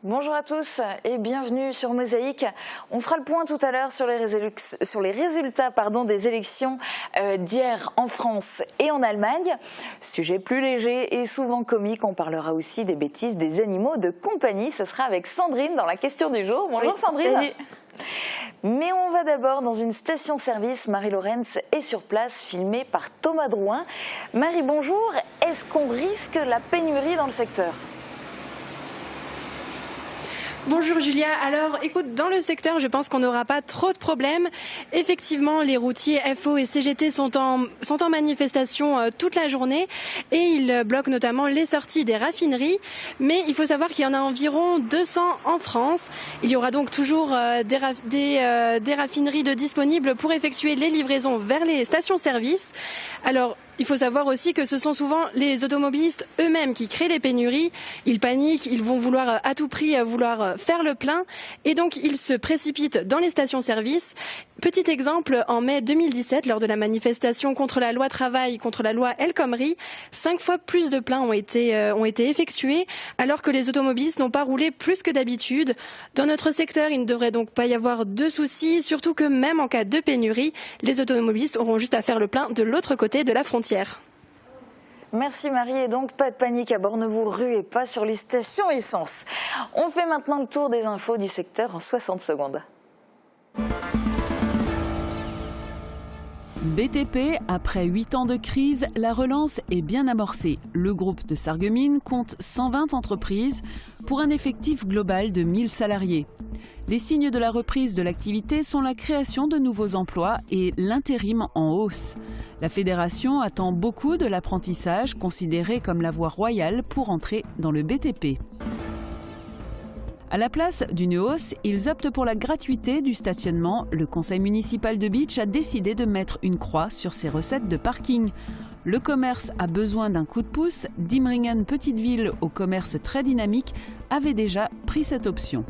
Bonjour à tous et bienvenue sur Mosaïque. On fera le point tout à l'heure sur les résultats des élections d'hier en France et en Allemagne. Sujet plus léger et souvent comique, on parlera aussi des bêtises des animaux de compagnie. Ce sera avec Sandrine dans la question du jour. Bonjour Sandrine. Salut. Mais on va d'abord dans une station-service. Marie-Laurence est sur place, filmée par Thomas Drouin. Marie, bonjour. Est-ce qu'on risque la pénurie dans le secteur ? Bonjour Julia, alors écoute, dans le secteur je pense qu'on n'aura pas trop de problèmes. Effectivement, les routiers FO et CGT sont en manifestation toute la journée et ils bloquent notamment les sorties des raffineries. Mais il faut savoir qu'il y en a environ 200 en France. Il y aura donc toujours des raffineries de disponibles pour effectuer les livraisons vers les stations-service. Alors, il faut savoir aussi que ce sont souvent les automobilistes eux-mêmes qui créent les pénuries. Ils paniquent, ils vont vouloir à tout prix faire le plein et donc ils se précipitent dans les stations-service. Petit exemple, en mai 2017, lors de la manifestation contre la loi travail, contre la loi El Khomri, 5 fois plus de pleins ont été effectués alors que les automobilistes n'ont pas roulé plus que d'habitude. Dans notre secteur, il ne devrait donc pas y avoir de soucis, surtout que même en cas de pénurie, les automobilistes auront juste à faire le plein de l'autre côté de la frontière. Merci Marie, et donc pas de panique à bord, ne vous ruez pas sur les stations essence. On fait maintenant le tour des infos du secteur en 60 secondes. BTP, après 8 ans de crise, la relance est bien amorcée. Le groupe de Sarreguemines compte 120 entreprises pour un effectif global de 1000 salariés. Les signes de la reprise de l'activité sont la création de nouveaux emplois et l'intérim en hausse. La fédération attend beaucoup de l'apprentissage, considéré comme la voie royale pour entrer dans le BTP. À la place d'une hausse, ils optent pour la gratuité du stationnement. Le conseil municipal de Bitche a décidé de mettre une croix sur ses recettes de parking. Le commerce a besoin d'un coup de pouce. Diemringen, petite ville au commerce très dynamique, avait déjà pris cette option.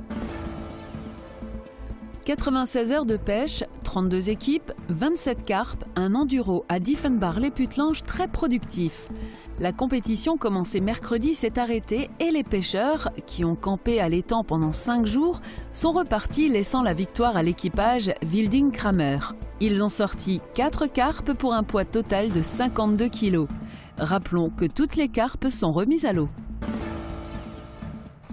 96 heures de pêche, 32 équipes, 27 carpes, un enduro à Diefenbach-les-Putlanges très productif. La compétition commencée mercredi s'est arrêtée et les pêcheurs, qui ont campé à l'étang pendant 5 jours, sont repartis laissant la victoire à l'équipage Wilding-Kramer. Ils ont sorti 4 carpes pour un poids total de 52 kg. Rappelons que toutes les carpes sont remises à l'eau.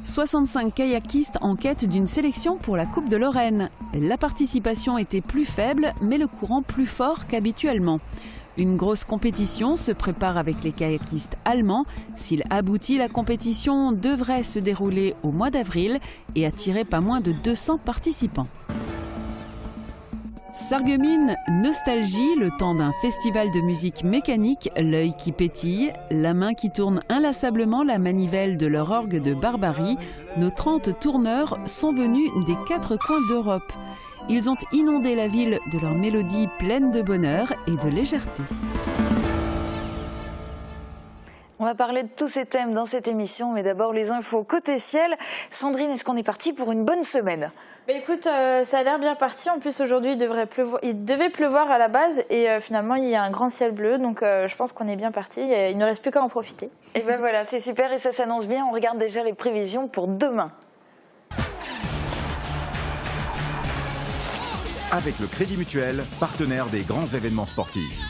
65 kayakistes en quête d'une sélection pour la Coupe de Lorraine. La participation était plus faible, mais le courant plus fort qu'habituellement. Une grosse compétition se prépare avec les kayakistes allemands. S'il aboutit, la compétition devrait se dérouler au mois d'avril et attirer pas moins de 200 participants. Sarreguemines, nostalgie, le temps d'un festival de musique mécanique, l'œil qui pétille, la main qui tourne inlassablement la manivelle de leur orgue de barbarie, nos 30 tourneurs sont venus des 4 coins d'Europe. Ils ont inondé la ville de leurs mélodies pleines de bonheur et de légèreté. On va parler de tous ces thèmes dans cette émission, mais d'abord les infos côté ciel. Sandrine, est-ce qu'on est parti pour une bonne semaine ? Écoute, ça a l'air bien parti. En plus, aujourd'hui, il devait pleuvoir à la base et finalement, il y a un grand ciel bleu. Donc, je pense qu'on est bien parti. Il ne reste plus qu'à en profiter. Et ben voilà, c'est super et ça s'annonce bien. On regarde déjà les prévisions pour demain. Avec le Crédit Mutuel, partenaire des grands événements sportifs.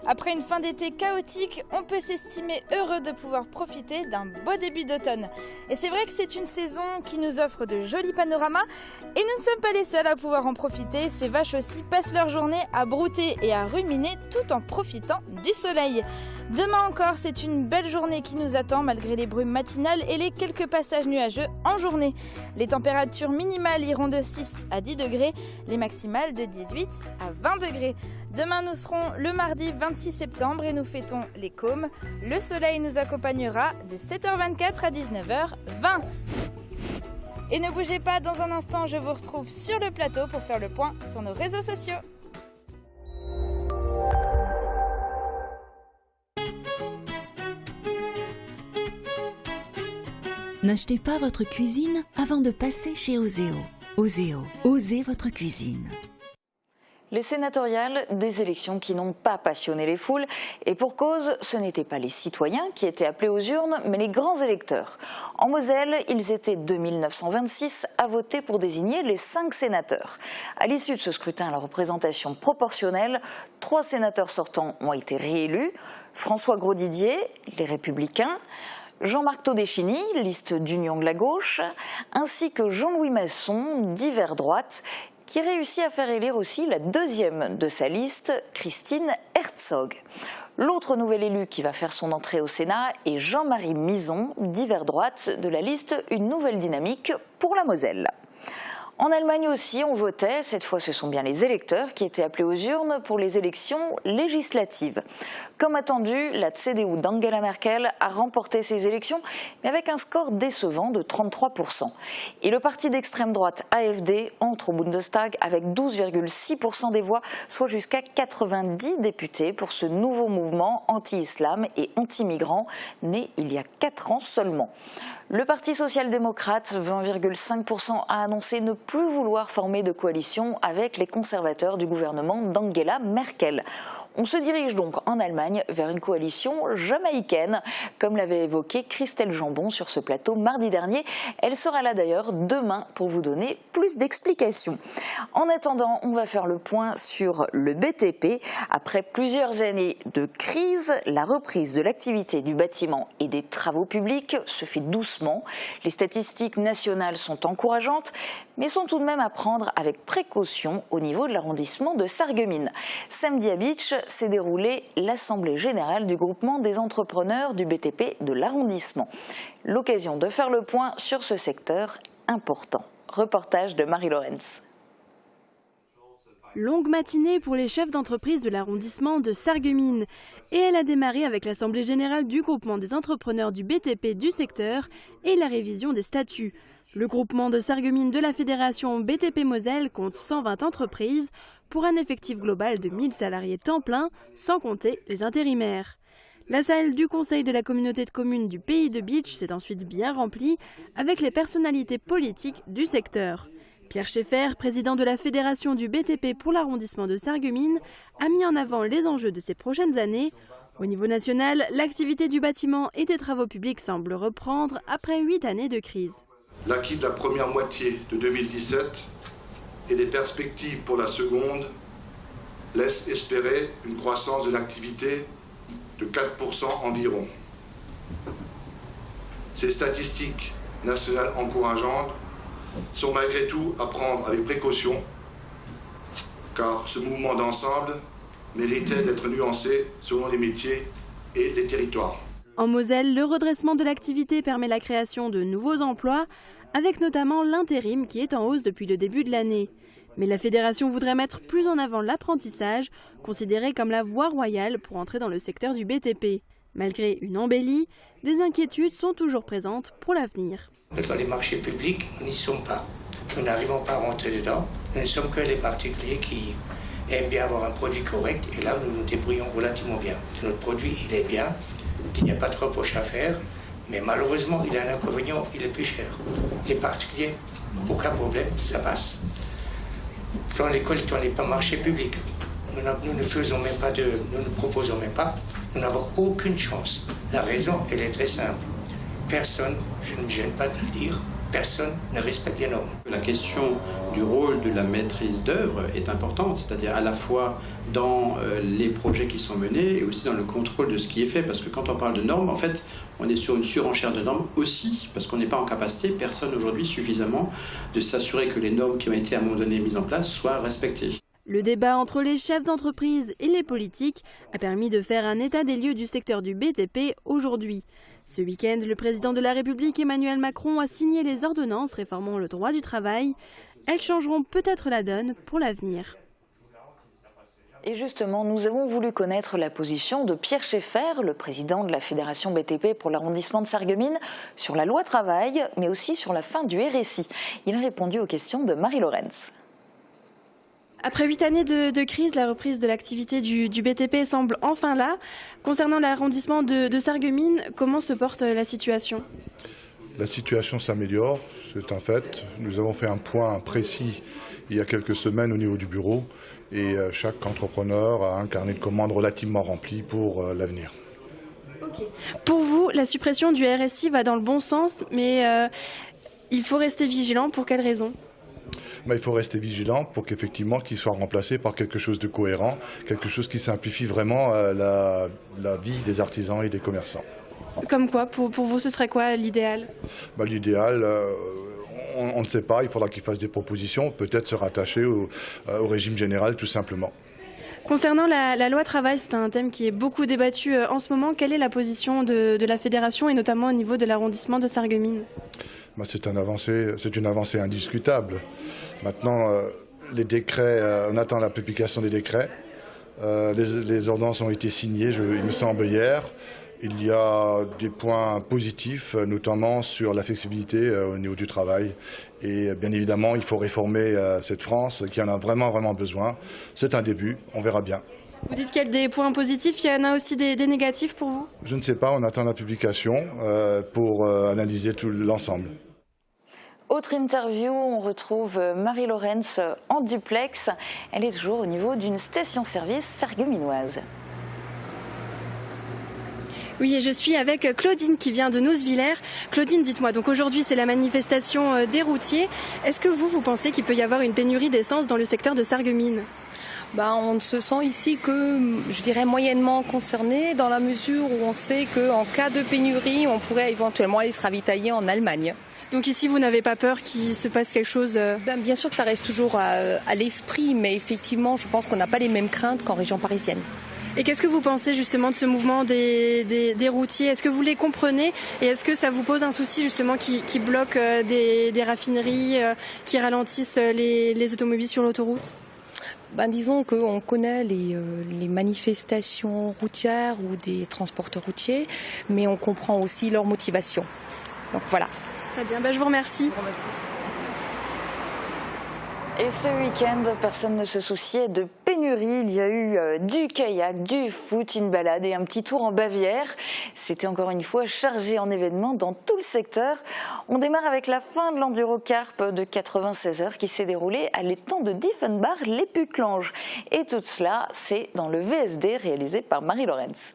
Après une fin d'été chaotique, on peut s'estimer heureux de pouvoir profiter d'un beau début d'automne. Et c'est vrai que c'est une saison qui nous offre de jolis panoramas et nous ne sommes pas les seuls à pouvoir en profiter. Ces vaches aussi passent leur journée à brouter et à ruminer tout en profitant du soleil. Demain encore, c'est une belle journée qui nous attend malgré les brumes matinales et les quelques passages nuageux en journée. Les températures minimales iront de 6 à 10 degrés, les maximales de 18 à 20 degrés. Demain, nous serons le mardi 26 septembre et nous fêtons les Cômes. Le soleil nous accompagnera de 7h24 à 19h20. Et ne bougez pas, dans un instant, je vous retrouve sur le plateau pour faire le point sur nos réseaux sociaux. N'achetez pas votre cuisine avant de passer chez Oseo. Oseo, osez votre cuisine. Les sénatoriales, des élections qui n'ont pas passionné les foules. Et pour cause, ce n'étaient pas les citoyens qui étaient appelés aux urnes, mais les grands électeurs. En Moselle, ils étaient 2926 à voter pour désigner les 5 sénateurs. À l'issue de ce scrutin à la représentation proportionnelle, 3 sénateurs sortants ont été réélus. François Grosdidier, les Républicains, Jean-Marc Todeschini, liste d'Union de la gauche, ainsi que Jean-Louis Masson, d'Hiver droite, qui réussit à faire élire aussi la deuxième de sa liste, Christine Herzog. L'autre nouvel élu qui va faire son entrée au Sénat est Jean-Marie Mison, d'Hiver droite, de la liste Une nouvelle dynamique pour la Moselle. En Allemagne aussi, on votait. Cette fois, ce sont bien les électeurs qui étaient appelés aux urnes pour les élections législatives. Comme attendu, la CDU d'Angela Merkel a remporté ces élections, mais avec un score décevant de 33%. Et le parti d'extrême droite AfD entre au Bundestag avec 12,6% des voix, soit jusqu'à 90 députés pour ce nouveau mouvement anti-islam et anti-migrants, né il y a 4 ans seulement. Le Parti social-démocrate, 20,5%, a annoncé ne plus vouloir former de coalition avec les conservateurs du gouvernement d'Angela Merkel. On se dirige donc en Allemagne vers une coalition jamaïcaine, comme l'avait évoqué Christelle Jambon sur ce plateau mardi dernier. Elle sera là d'ailleurs demain pour vous donner plus d'explications. En attendant, on va faire le point sur le BTP. Après plusieurs années de crise, la reprise de l'activité du bâtiment et des travaux publics se fait doucement. Les statistiques nationales sont encourageantes, mais sont tout de même à prendre avec précaution au niveau de l'arrondissement de Sarreguemines. Samedi à Bitche s'est déroulée l'Assemblée générale du groupement des entrepreneurs du BTP de l'arrondissement. L'occasion de faire le point sur ce secteur important. Reportage de Marie Lorenz. Longue matinée pour les chefs d'entreprise de l'arrondissement de Sarreguemines. Et elle a démarré avec l'Assemblée générale du groupement des entrepreneurs du BTP du secteur et la révision des statuts. Le groupement de Sarreguemines de la Fédération BTP Moselle compte 120 entreprises pour un effectif global de 1000 salariés temps plein, sans compter les intérimaires. La salle du conseil de la communauté de communes du Pays de Bitche s'est ensuite bien remplie avec les personnalités politiques du secteur. Pierre Schaeffer, président de la Fédération du BTP pour l'arrondissement de Sarreguemines, a mis en avant les enjeux de ces prochaines années. Au niveau national, l'activité du bâtiment et des travaux publics semble reprendre après 8 années de crise. L'acquis de la première moitié de 2017 et des perspectives pour la seconde laissent espérer une croissance de l'activité de 4% environ. Ces statistiques nationales encourageantes sont malgré tout à prendre avec précaution, car ce mouvement d'ensemble méritait d'être nuancé selon les métiers et les territoires. En Moselle, le redressement de l'activité permet la création de nouveaux emplois, avec notamment l'intérim qui est en hausse depuis le début de l'année. Mais la fédération voudrait mettre plus en avant l'apprentissage, considéré comme la voie royale pour entrer dans le secteur du BTP. Malgré une embellie, des inquiétudes sont toujours présentes pour l'avenir. Dans les marchés publics, nous n'y sommes pas. Nous n'arrivons pas à rentrer dedans. Nous ne sommes que les particuliers qui aiment bien avoir un produit correct. Et là, nous nous débrouillons relativement bien. Notre produit, il est bien. Il n'y a pas de reproche à faire. Mais malheureusement, il a un inconvénient, il est plus cher. Les particuliers, aucun problème, ça passe. Dans l'école, dans les marchés publics, nous ne proposons même pas. Nous n'avons aucune chance. La raison, elle est très simple. Personne, je ne me gêne pas de le dire, personne ne respecte les normes. La question du rôle de la maîtrise d'œuvre est importante, c'est-à-dire à la fois dans les projets qui sont menés et aussi dans le contrôle de ce qui est fait. Parce que quand on parle de normes, en fait, on est sur une surenchère de normes aussi, parce qu'on n'est pas en capacité, personne aujourd'hui suffisamment, de s'assurer que les normes qui ont été à un moment donné mises en place soient respectées. Le débat entre les chefs d'entreprise et les politiques a permis de faire un état des lieux du secteur du BTP aujourd'hui. Ce week-end, le président de la République Emmanuel Macron a signé les ordonnances réformant le droit du travail. Elles changeront peut-être la donne pour l'avenir. Et justement, nous avons voulu connaître la position de Pierre Schaeffer, le président de la Fédération BTP pour l'arrondissement de Sarreguemines, sur la loi travail, mais aussi sur la fin du RSI. Il a répondu aux questions de Marie Lorenz. Après 8 années de crise, la reprise de l'activité du BTP semble enfin là. Concernant l'arrondissement de Sarreguemines, comment se porte la situation ? La situation s'améliore, c'est un fait. Nous avons fait un point précis il y a quelques semaines au niveau du bureau et chaque entrepreneur a un carnet de commandes relativement rempli pour l'avenir. Okay. Pour vous, la suppression du RSI va dans le bon sens, mais il faut rester vigilant. Pour quelles raisons ? Il faut rester vigilant pour qu'effectivement qu'il soit remplacé par quelque chose de cohérent, quelque chose qui simplifie vraiment la vie des artisans et des commerçants. Comme quoi, pour vous, ce serait quoi l'idéal ? L'idéal, on ne sait pas, il faudra qu'il fasse des propositions, peut-être se rattacher au régime général tout simplement. Concernant la loi travail, c'est un thème qui est beaucoup débattu en ce moment. Quelle est la position de la fédération et notamment au niveau de l'arrondissement de Sarreguemines ? C'est une avancée indiscutable. Maintenant, les décrets, on attend la publication des décrets. Les ordonnances ont été signées, il me semble, hier. Il y a des points positifs, notamment sur la flexibilité au niveau du travail. Et bien évidemment, il faut réformer cette France qui en a vraiment, vraiment besoin. C'est un début, on verra bien. Vous dites qu'il y a des points positifs, il y en a aussi des négatifs pour vous ? Je ne sais pas, on attend la publication pour analyser tout l'ensemble. Autre interview, on retrouve Marie-Laurence en duplex. Elle est toujours au niveau d'une station-service sarregueminoise. Oui, et je suis avec Claudine qui vient de Nouzevillers. Claudine, dites-moi, donc aujourd'hui c'est la manifestation des routiers. Est-ce que vous pensez qu'il peut y avoir une pénurie d'essence dans le secteur de Sarreguemines ? On se sent ici que, je dirais, moyennement concerné dans la mesure où on sait qu'en cas de pénurie, on pourrait éventuellement aller se ravitailler en Allemagne. Donc ici, vous n'avez pas peur qu'il se passe quelque chose Bien sûr que ça reste toujours à l'esprit, mais effectivement, je pense qu'on n'a pas les mêmes craintes qu'en région parisienne. Et qu'est-ce que vous pensez justement de ce mouvement des routiers ? Est-ce que vous les comprenez ? Et est-ce que ça vous pose un souci justement qui bloque des raffineries, qui ralentissent les automobiles sur l'autoroute ? Disons qu'on connaît les manifestations routières ou des transporteurs routiers, mais on comprend aussi leur motivation. Donc voilà. Très bien, je vous remercie. Et ce week-end, personne ne se souciait de pénurie. Il y a eu du kayak, du foot, une balade et un petit tour en Bavière. C'était encore une fois chargé en événements dans tout le secteur. On démarre avec la fin de l'Endurocarpe de 96 heures qui s'est déroulée à l'étang de Dieffenbach-les-Putelanges. Et tout cela, c'est dans le VSD réalisé par Marie-Laurence.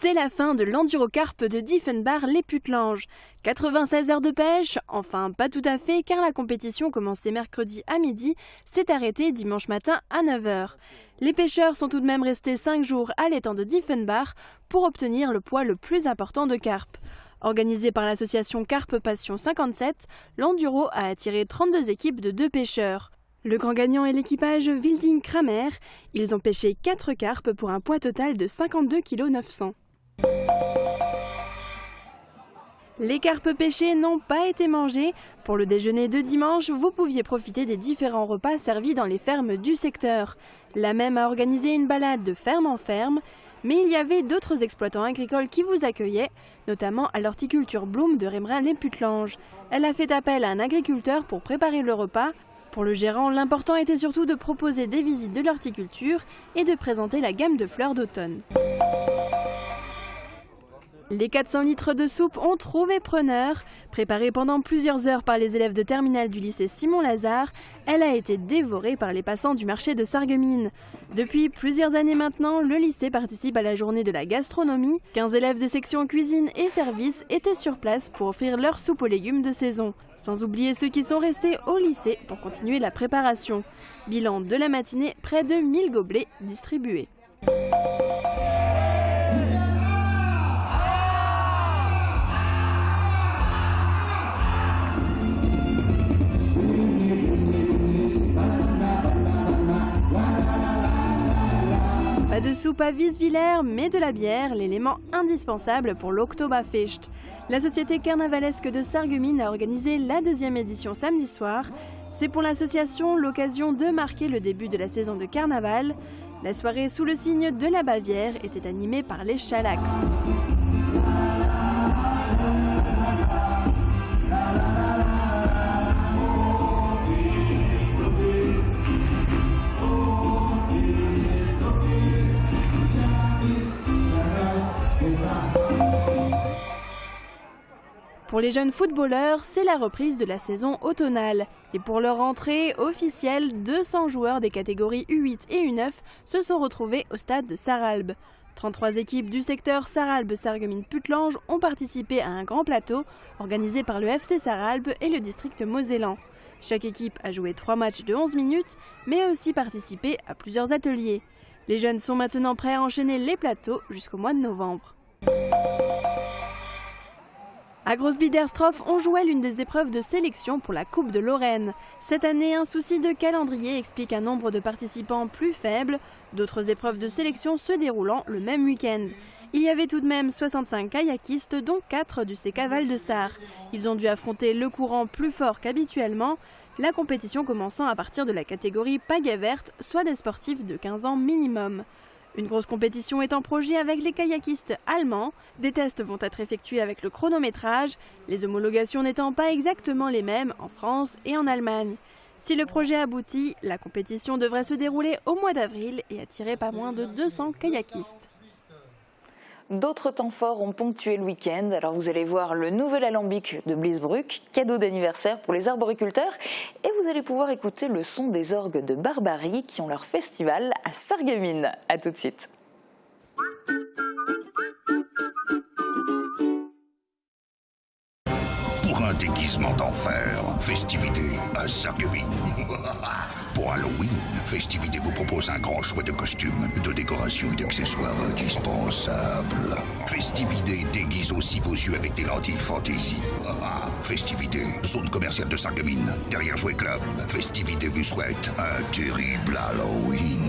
C'est la fin de l'Endurocarpe de Dieffenbach-les-Putelanges. 96 heures de pêche, enfin pas tout à fait car la compétition commençait mercredi à midi, s'est arrêtée dimanche matin à 9h. Les pêcheurs sont tout de même restés 5 jours à l'étang de Dieffenbach pour obtenir le poids le plus important de carpe. Organisé par l'association Carpe Passion 57, l'Enduro a attiré 32 équipes de 2 pêcheurs. Le grand gagnant est l'équipage Wilding-Kramer. Ils ont pêché 4 carpes pour un poids total de 52,9 kg. Les carpes pêchées n'ont pas été mangées. Pour le déjeuner de dimanche, vous pouviez profiter des différents repas servis dans les fermes du secteur. La même a organisé une balade de ferme en ferme, mais il y avait d'autres exploitants agricoles qui vous accueillaient, notamment à l'horticulture Bloom de Rémerin-les-Putelanges. Elle a fait appel à un agriculteur pour préparer le repas. Pour le gérant, l'important était surtout de proposer des visites de l'horticulture et de présenter la gamme de fleurs d'automne. Les 400 litres de soupe ont trouvé preneur. Préparée pendant plusieurs heures par les élèves de terminale du lycée Simon-Lazare, elle a été dévorée par les passants du marché de Sarreguemines. Depuis plusieurs années maintenant, le lycée participe à la journée de la gastronomie. 15 élèves des sections cuisine et services étaient sur place pour offrir leur soupe aux légumes de saison. Sans oublier ceux qui sont restés au lycée pour continuer la préparation. Bilan de la matinée, près de 1000 gobelets distribués. Pas de soupe à Wieswiller, mais de la bière, l'élément indispensable pour l'Oktoberfest. La société carnavalesque de Sarreguemines a organisé la 2e édition samedi soir. C'est pour l'association l'occasion de marquer le début de la saison de carnaval. La soirée sous le signe de la Bavière était animée par les Chalax. Pour les jeunes footballeurs, c'est la reprise de la saison automnale. Et pour leur entrée officielle, 200 joueurs des catégories U8 et U9 se sont retrouvés au stade de Sarralbe. 33 équipes du secteur Sarralbe-Sarreguemines-Puttelange ont participé à un grand plateau organisé par le FC Sarralbe et le district mosellan. Chaque équipe a joué 3 matchs de 11 minutes, mais a aussi participé à plusieurs ateliers. Les jeunes sont maintenant prêts à enchaîner les plateaux jusqu'au mois de novembre. À Grossbiederstroff, on jouait l'une des épreuves de sélection pour la Coupe de Lorraine. Cette année, un souci de calendrier explique un nombre de participants plus faible, d'autres épreuves de sélection se déroulant le même week-end. Il y avait tout de même 65 kayakistes, dont 4 du CK Val-de-Sarre. Ils ont dû affronter le courant plus fort qu'habituellement, la compétition commençant à partir de la catégorie pagaie verte, soit des sportifs de 15 ans minimum. Une grosse compétition est en projet avec les kayakistes allemands. Des tests vont être effectués avec le chronométrage, les homologations n'étant pas exactement les mêmes en France et en Allemagne. Si le projet aboutit, la compétition devrait se dérouler au mois d'avril et attirer pas moins de 200 kayakistes. D'autres temps forts ont ponctué le week-end. Alors vous allez voir le nouvel alambic de Bliesbruck, cadeau d'anniversaire pour les arboriculteurs. Et vous allez pouvoir écouter le son des orgues de Barbarie qui ont leur festival à Sarreguemines. A tout de suite. Pour un déguisement d'enfer, Festivité à Sarreguemines. Pour Halloween, Festivité vous propose un grand choix de costumes, de décorations et d'accessoires indispensables. Festivité déguise aussi vos yeux avec des lentilles fantaisie. Festivité, zone commerciale de Sarreguemines, derrière Jouet Club. Festivité vous souhaite un terrible Halloween.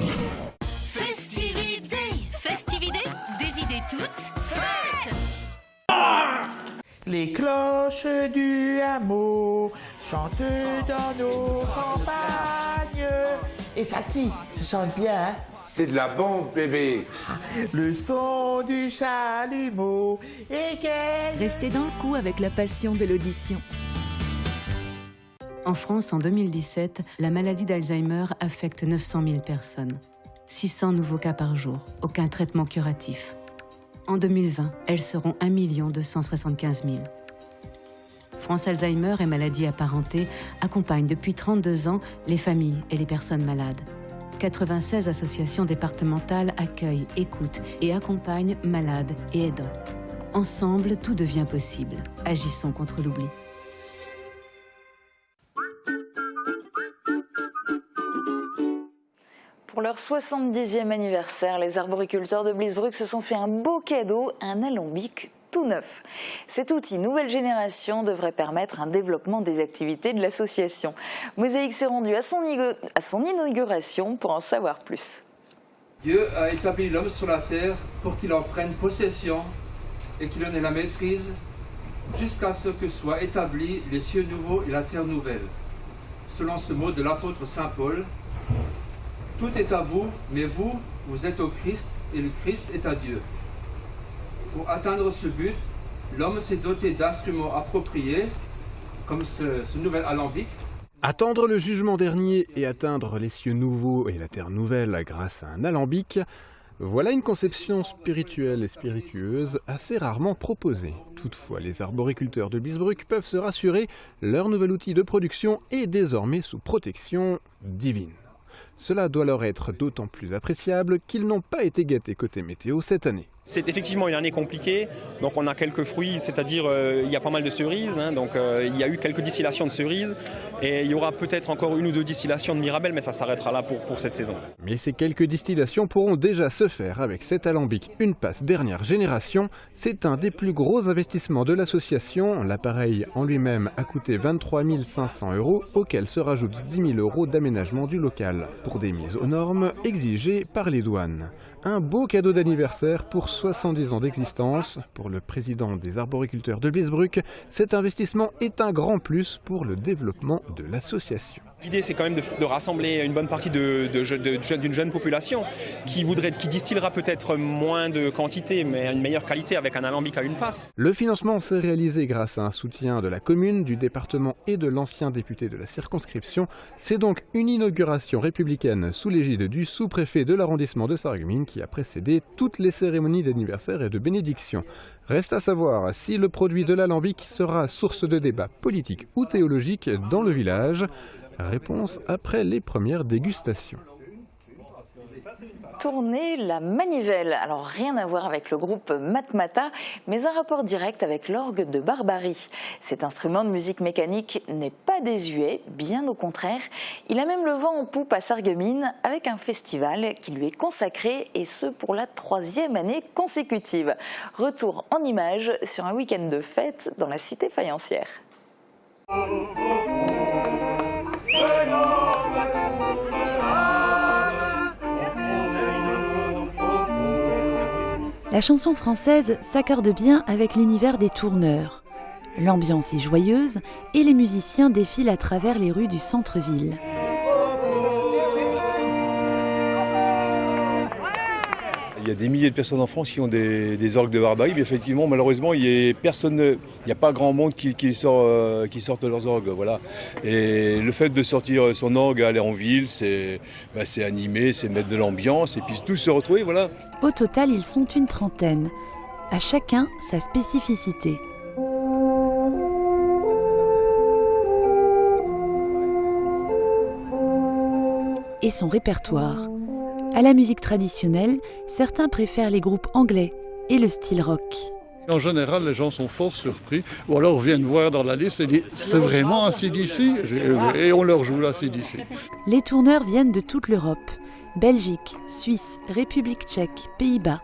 Festivité, Festivité, des idées toutes faites. Les cloches du hameau chantent dans nos campagnes. Et ça qui se chante bien, hein? C'est de la bombe, bébé. Le son du chalumeau égaye. Restez dans le coup avec la passion de l'audition. En France, en 2017, la maladie d'Alzheimer affecte 900 000 personnes. 600 nouveaux cas par jour, aucun traitement curatif. En 2020, elles seront 1 275 000. France Alzheimer et maladies apparentées accompagne depuis 32 ans les familles et les personnes malades. 96 associations départementales accueillent, écoutent et accompagnent malades et aidants. Ensemble, tout devient possible. Agissons contre l'oubli. Pour leur 70e anniversaire, les arboriculteurs de Bliesbruck se sont fait un beau cadeau, un alambic tout neuf. Cet outil nouvelle génération devrait permettre un développement des activités de l'association. Mosaïque s'est rendu à son inauguration pour en savoir plus. Dieu a établi l'homme sur la terre pour qu'il en prenne possession et qu'il en ait la maîtrise jusqu'à ce que soient établis les cieux nouveaux et la terre nouvelle. Selon ce mot de l'apôtre Saint Paul, tout est à vous, mais vous, vous êtes au Christ et le Christ est à Dieu. Pour atteindre ce but, l'homme s'est doté d'instruments appropriés, comme ce nouvel alambic. Attendre le jugement dernier et atteindre les cieux nouveaux et la terre nouvelle grâce à un alambic, voilà une conception spirituelle et spiritueuse assez rarement proposée. Toutefois, les arboriculteurs de Bliesbruck peuvent se rassurer, leur nouvel outil de production est désormais sous protection divine. Cela doit leur être d'autant plus appréciable qu'ils n'ont pas été gâtés côté météo cette année. C'est effectivement une année compliquée, donc on a quelques fruits, c'est-à-dire il y a pas mal de cerises, donc il y a eu quelques distillations de cerises et il y aura peut-être encore 1 ou 2 distillations de Mirabelle, mais ça s'arrêtera là pour cette saison. Mais ces quelques distillations pourront déjà se faire avec cet alambic Une Passe dernière génération. C'est un des plus gros investissements de l'association. L'appareil en lui-même a coûté 23 500 €, auxquels se rajoutent 10 000 € d'aménagement du local, pour des mises aux normes exigées par les douanes. Un beau cadeau d'anniversaire pour 70 ans d'existence. Pour le président des arboriculteurs de Bliesbruck, cet investissement est un grand plus pour le développement de l'association. L'idée, c'est quand même de rassembler une bonne partie d'une jeune population qui distillera peut-être moins de quantité, mais une meilleure qualité avec un alambic à une passe. Le financement s'est réalisé grâce à un soutien de la commune, du département et de l'ancien député de la circonscription. C'est donc une inauguration républicaine sous l'égide du sous-préfet de l'arrondissement de Sarreguemines qui a précédé toutes les cérémonies d'anniversaire et de bénédiction. Reste à savoir si le produit de l'alambic sera source de débat politique ou théologique dans le village. Réponse après les premières dégustations. Tourner la manivelle. Alors rien à voir avec le groupe Matmata, mais un rapport direct avec l'orgue de Barbarie. Cet instrument de musique mécanique n'est pas désuet, bien au contraire. Il a même le vent en poupe à Sarreguemines avec un festival qui lui est consacré, et ce pour la 3e année consécutive. Retour en images sur un week-end de fête dans la cité faïencière. La chanson française s'accorde bien avec l'univers des tourneurs. L'ambiance est joyeuse et les musiciens défilent à travers les rues du centre-ville. Il y a des milliers de personnes en France qui ont des orgues de Barbarie, mais effectivement, malheureusement, il n'y a pas grand monde qui sortent leurs orgues. Voilà. Et le fait de sortir son orgue, aller en ville, c'est animer, c'est mettre de l'ambiance, et puis tous se retrouver. Voilà. Au total, ils sont une trentaine. À chacun sa spécificité. Et son répertoire. À la musique traditionnelle, certains préfèrent les groupes anglais et le style rock. En général, les gens sont fort surpris, ou alors viennent voir dans la liste et disent « c'est vraiment AC/DC ?» et on leur joue l'AC/DC. Les tourneurs viennent de toute l'Europe, Belgique, Suisse, République tchèque, Pays-Bas.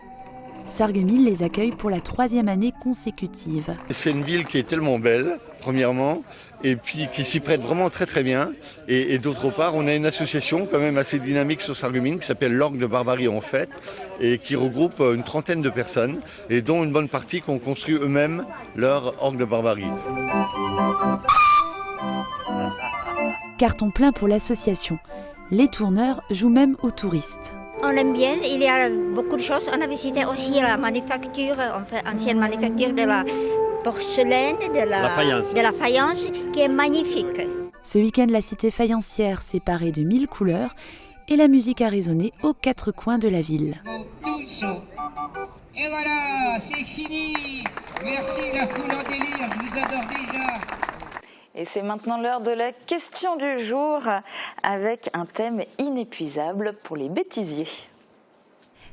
Sarreguemines les accueille pour la 3e année consécutive. C'est une ville qui est tellement belle, premièrement, et puis qui s'y prête vraiment très très bien. Et d'autre part, on a une association quand même assez dynamique sur Sarreguemines qui s'appelle l'Orgue de Barbarie en fait, et qui regroupe une trentaine de personnes, et dont une bonne partie qui ont construit eux-mêmes leur orgue de Barbarie. Carton plein pour l'association. Les tourneurs jouent même aux touristes. On aime bien, il y a beaucoup de choses. On a visité aussi la manufacture, ancienne manufacture de la porcelaine, de la faïence, qui est magnifique. Ce week-end, la cité faïencière s'est parée de 1000 couleurs et la musique a résonné aux 4 coins de la ville. Et voilà, c'est fini. Merci la foule en délire, je vous adore déjà. Et c'est maintenant l'heure de la question du jour avec un thème inépuisable pour les bêtisiers.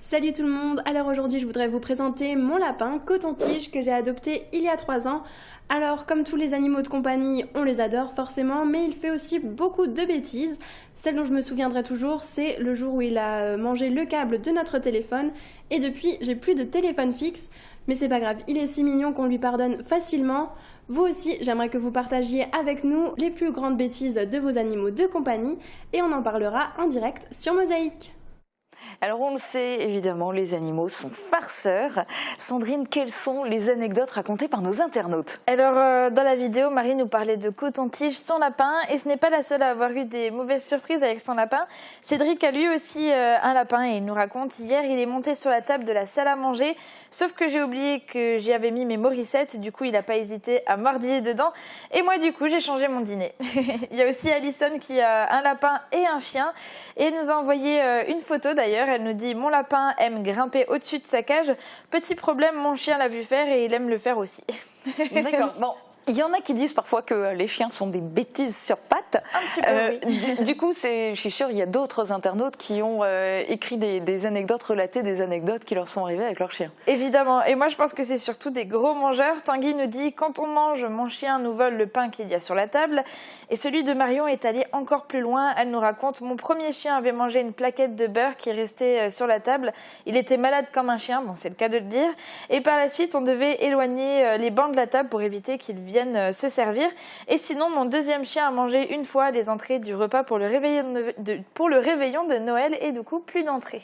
Salut tout le monde, alors aujourd'hui je voudrais vous présenter mon lapin Coton-Tige que j'ai adopté il y a 3 ans. Alors comme tous les animaux de compagnie, on les adore forcément, mais il fait aussi beaucoup de bêtises. Celle dont je me souviendrai toujours, c'est le jour où il a mangé le câble de notre téléphone et depuis j'ai plus de téléphone fixe. Mais c'est pas grave, il est si mignon qu'on lui pardonne facilement. Vous aussi, j'aimerais que vous partagiez avec nous les plus grandes bêtises de vos animaux de compagnie et on en parlera en direct sur Mosaïque. Alors on le sait, évidemment, les animaux sont farceurs. Sandrine, quelles sont les anecdotes racontées par nos internautes? Alors dans la vidéo, Marie nous parlait de Coton-Tige, son lapin, et ce n'est pas la seule à avoir eu des mauvaises surprises avec son lapin. Cédric a lui aussi un lapin et il nous raconte, hier il est monté sur la table de la salle à manger, sauf que j'ai oublié que j'y avais mis mes morissettes, du coup il n'a pas hésité à mordiller dedans, et moi du coup j'ai changé mon dîner. Il y a aussi Alison qui a un lapin et un chien, et elle nous a envoyé une photo d'ailleurs. Elle nous dit « Mon lapin aime grimper au-dessus de sa cage. Petit problème, mon chien l'a vu faire et il aime le faire aussi. » D'accord, bon. Il y en a qui disent parfois que les chiens sont des bêtises sur pattes. Un petit peu, oui. Du coup, je suis sûre il y a d'autres internautes qui ont écrit des anecdotes, relaté des anecdotes qui leur sont arrivées avec leur chien. Évidemment, et moi je pense que c'est surtout des gros mangeurs. Tanguy nous dit « Quand on mange, mon chien nous vole le pain qu'il y a sur la table. » Et celui de Marion est allé encore plus loin. Elle nous raconte « Mon premier chien avait mangé une plaquette de beurre qui restait sur la table. Il était malade comme un chien, bon c'est le cas de le dire. Et par la suite, on devait éloigner les bancs de la table pour éviter qu'ils viennent se servir. Et sinon, mon deuxième chien a mangé une fois les entrées du repas pour le réveillon de Noël et du coup, plus d'entrées. »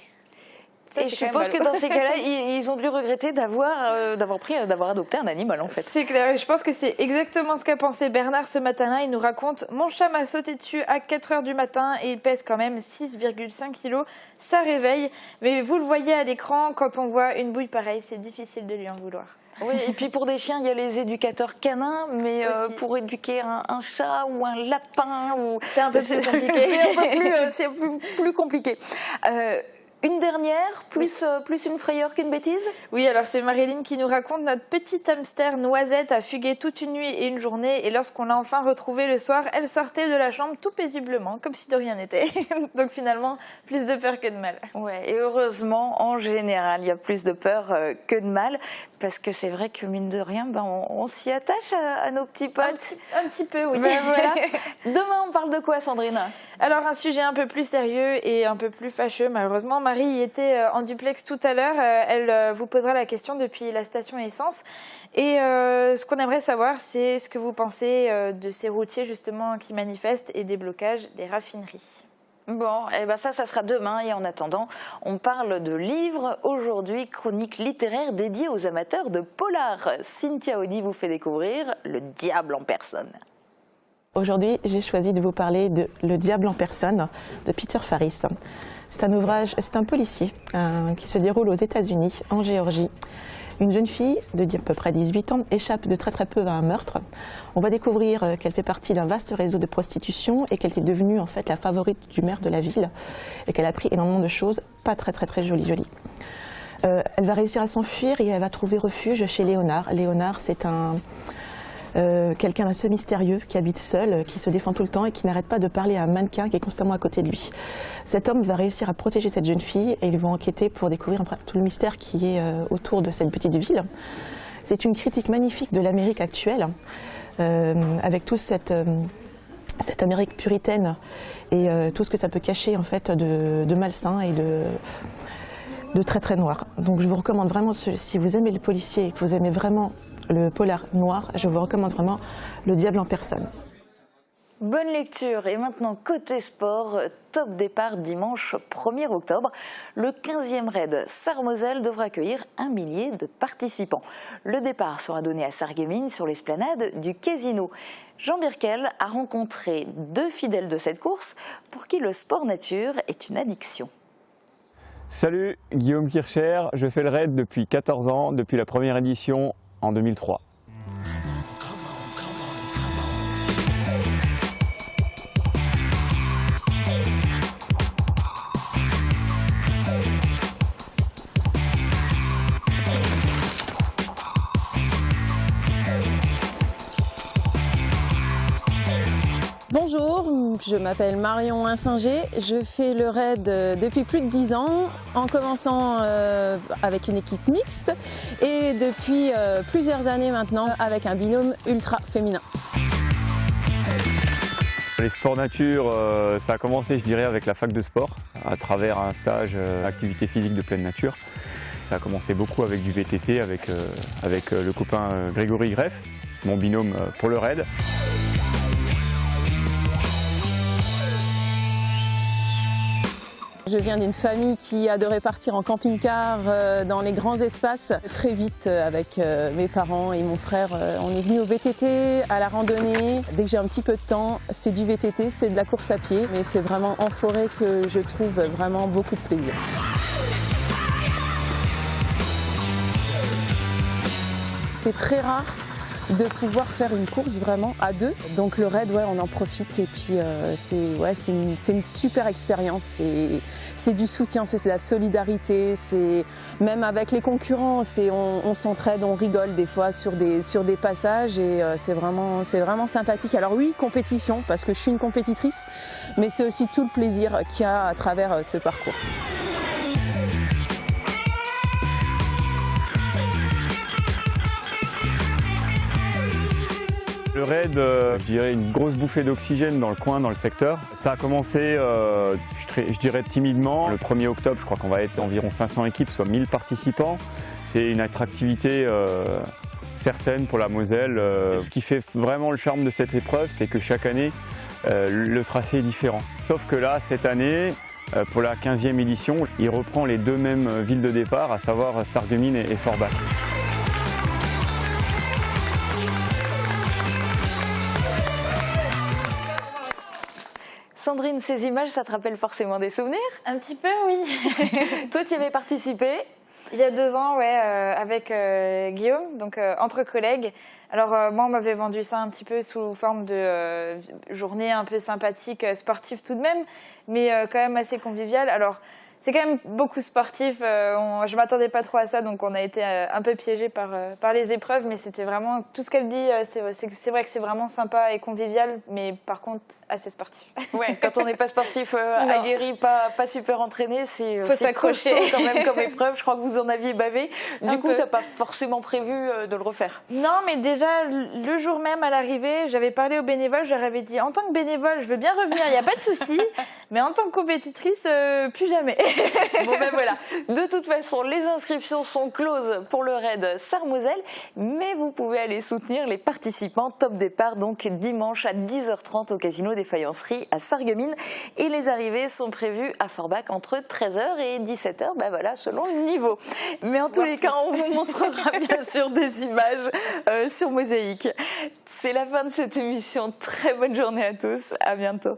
Et je suppose que dans ces cas-là, ils ont dû regretter d'avoir adopté un animal en fait. C'est clair, et je pense que c'est exactement ce qu'a pensé Bernard ce matin-là. Il nous raconte: mon chat m'a sauté dessus à 4 h du matin et il pèse quand même 6,5 kg. Ça réveille, mais vous le voyez à l'écran, quand on voit une bouille pareille, c'est difficile de lui en vouloir. Oui, et puis pour des chiens, il y a les éducateurs canins, mais pour éduquer un chat ou un lapin, c'est un peu plus compliqué. C'est un peu plus compliqué. Une dernière, plus une frayeur qu'une bêtise? Oui, alors c'est Marilyn qui nous raconte: notre petite hamster Noisette a fugué toute une nuit et une journée, et lorsqu'on l'a enfin retrouvée le soir, elle sortait de la chambre tout paisiblement, comme si de rien n'était. Donc finalement, plus de peur que de mal. Ouais, et heureusement, en général, il y a plus de peur que de mal, parce que c'est vrai que mine de rien, on s'y attache à nos petits potes. Un petit peu, oui. Ben voilà. Demain, on parle de quoi, Sandrine? Alors un sujet un peu plus sérieux et un peu plus fâcheux, malheureusement. Marie y était en duplex tout à l'heure. Elle vous posera la question depuis la station essence. Et ce qu'on aimerait savoir, c'est ce que vous pensez de ces routiers justement qui manifestent et des blocages des raffineries. Bon, et ben ça sera demain. Et en attendant, on parle de livres. Aujourd'hui, chronique littéraire dédiée aux amateurs de polar. Cynthia Audi vous fait découvrir Le Diable en personne. Aujourd'hui, j'ai choisi de vous parler de Le Diable en personne de Peter Faris. C'est un ouvrage, c'est un policier qui se déroule aux États-Unis, en Géorgie. Une jeune fille de à peu près 18 ans échappe de très peu à un meurtre. On va découvrir qu'elle fait partie d'un vaste réseau de prostitution et qu'elle est devenue en fait la favorite du maire de la ville et qu'elle a appris énormément de choses pas très jolies. Elle va réussir à s'enfuir et elle va trouver refuge chez Léonard. Léonard, c'est quelqu'un d'assez mystérieux qui habite seul, qui se défend tout le temps et qui n'arrête pas de parler à un mannequin qui est constamment à côté de lui. Cet homme va réussir à protéger cette jeune fille et ils vont enquêter pour découvrir tout le mystère qui est autour de cette petite ville. C'est une critique magnifique de l'Amérique actuelle, avec toute cette Amérique puritaine et tout ce que ça peut cacher en fait de malsain et de très noir. Donc je vous recommande vraiment, si vous aimez le policier et que vous aimez vraiment le polar noir, je vous recommande vraiment Le Diable en personne. Bonne lecture. Et maintenant, côté sport, top départ dimanche 1er octobre. Le 15e raid Sarre-Moselle devra accueillir 1 millier de participants. Le départ sera donné à Sarreguemines sur l'esplanade du Casino. Jean Birkel a rencontré 2 fidèles de cette course pour qui le sport nature est une addiction. Salut, Guillaume Kircher, je fais le raid depuis 14 ans, depuis la première édition en 2003. Bonjour, je m'appelle Marion Insinger, je fais le raid depuis plus de 10 ans, en commençant avec une équipe mixte et depuis plusieurs années maintenant avec un binôme ultra féminin. Les sports nature, ça a commencé je dirais avec la fac de sport, à travers un stage activité physique de pleine nature. Ça a commencé beaucoup avec du VTT, avec le copain Grégory Greff, mon binôme pour le raid. Je viens d'une famille qui adorait partir en camping-car dans les grands espaces. Très vite, avec mes parents et mon frère, on est venu au VTT, à la randonnée. Dès que j'ai un petit peu de temps, c'est du VTT, c'est de la course à pied. Mais c'est vraiment en forêt que je trouve vraiment beaucoup de plaisir. C'est très rare de pouvoir faire une course vraiment à 2. Donc le raid, on en profite et puis c'est une super expérience. C'est du soutien, c'est de la solidarité, c'est même avec les concurrents, on s'entraide, on rigole des fois sur des passages et c'est vraiment sympathique. Alors oui, compétition parce que je suis une compétitrice, mais c'est aussi tout le plaisir qu'il y a à travers ce parcours. Le raid, je dirais une grosse bouffée d'oxygène dans le coin, dans le secteur. Ça a commencé, je dirais timidement. Le 1er octobre, je crois qu'on va être environ 500 équipes, soit 1000 participants. C'est une attractivité certaine pour la Moselle. Ce qui fait vraiment le charme de cette épreuve, c'est que chaque année, le tracé est différent. Sauf que là, cette année, Pour la 15e édition, il reprend les deux mêmes villes de départ, à savoir Sarreguemines et Forbach. Sandrine, ces images, ça te rappelle forcément des souvenirs? Un petit peu, oui. Toi, tu y avais participé? Il y a 2 ans, ouais, avec Guillaume, donc entre collègues. Alors moi, on m'avait vendu ça un petit peu sous forme de journée un peu sympathique, sportive tout de même, mais quand même assez conviviale. Alors, c'est quand même beaucoup sportif. Je m'attendais pas trop à ça, donc on a été un peu piégés par les épreuves, mais c'était vraiment tout ce qu'elle dit. C'est vrai que c'est vraiment sympa et convivial, mais par contre assez sportif. Ouais, quand on n'est pas sportif aguerri, pas super entraîné, c'est s'accrocher costaud quand même comme épreuve. Je crois que vous en aviez bavé. Du coup, t'as pas forcément prévu de le refaire? Non, mais déjà le jour même à l'arrivée, j'avais parlé aux bénévoles. Je leur avais dit, en tant que bénévole, je veux bien revenir, il n'y a pas de souci, mais en tant que compétitrice, plus jamais. Bon ben voilà, de toute façon, les inscriptions sont closes pour le raid Sarre-Moselle, mais vous pouvez aller soutenir les participants. Top départ donc dimanche à 10h30 au Casino des Faïenceries à Sarreguemines, et les arrivées sont prévues à Forbach entre 13h et 17h, ben voilà, selon le niveau. Mais en tous les cas, on vous montrera bien sûr des images sur Mosaïque. C'est la fin de cette émission. Très bonne journée à tous, à bientôt.